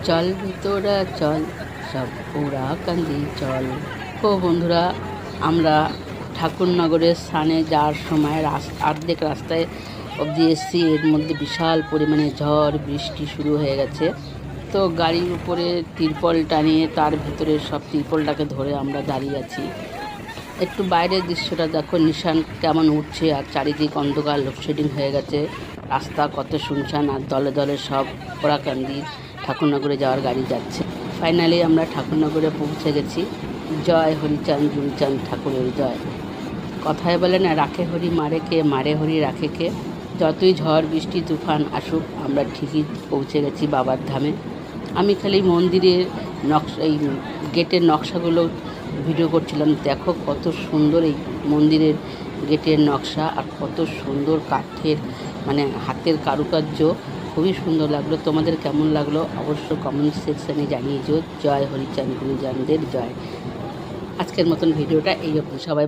চল তোরা চল সব ওরা কান্দি চল। ও বন্ধুরা, আমরা ঠাকুরনগরের স্থানে যাওয়ার সময় অর্ধেক রাস্তায় অবধি এসেছি। এর মধ্যে বিশাল পরিমাণে ঝড় বৃষ্টি শুরু হয়ে গেছে। তো গাড়ির উপরে তিরপল টানিয়ে তার ভিতরে সব তিরপলটাকে ধরে আমরা দাঁড়িয়ে আছি। একটু বাইরের দৃশ্যটা দেখো, নিশান কেমন উঠছে আর চারিদিক অন্ধকার, লোডশেডিং হয়ে গেছে। রাস্তা কত শুনশান আর দলে দলে সব ওরাকান্দি ঠাকুরনগরে যাওয়ার গাড়ি যাচ্ছে। ফাইনালি আমরা ঠাকুরনগরে পৌঁছে গেছি। জয় হরিচাঁদ জুড়িচাঁদ ঠাকুরের জয়। কথায় বলে না, রাখে হরি মারে কে, মারে হরি রাখে কে। যতই ঝড় বৃষ্টি তুফান আসুক, আমরা ঠিকই পৌঁছে গেছি বাবার ধামে। আমি খালি মন্দিরের এই গেটের নকশাগুলো ভিডিও করছিলাম। দেখো কত সুন্দর এই মন্দিরের গেটের নকশা আর কত সুন্দর কাঠের হাতের কারুকার্য, খুবই সুন্দর লাগলো। তোমাদের কেমন লাগলো অবশ্য কমেন্ট সেকশানে জানিয়ে দিও। জয় হরিচাঁদ গুরুজনদের জয়। আজকের মতন ভিডিওটা এই অবধি। সবাই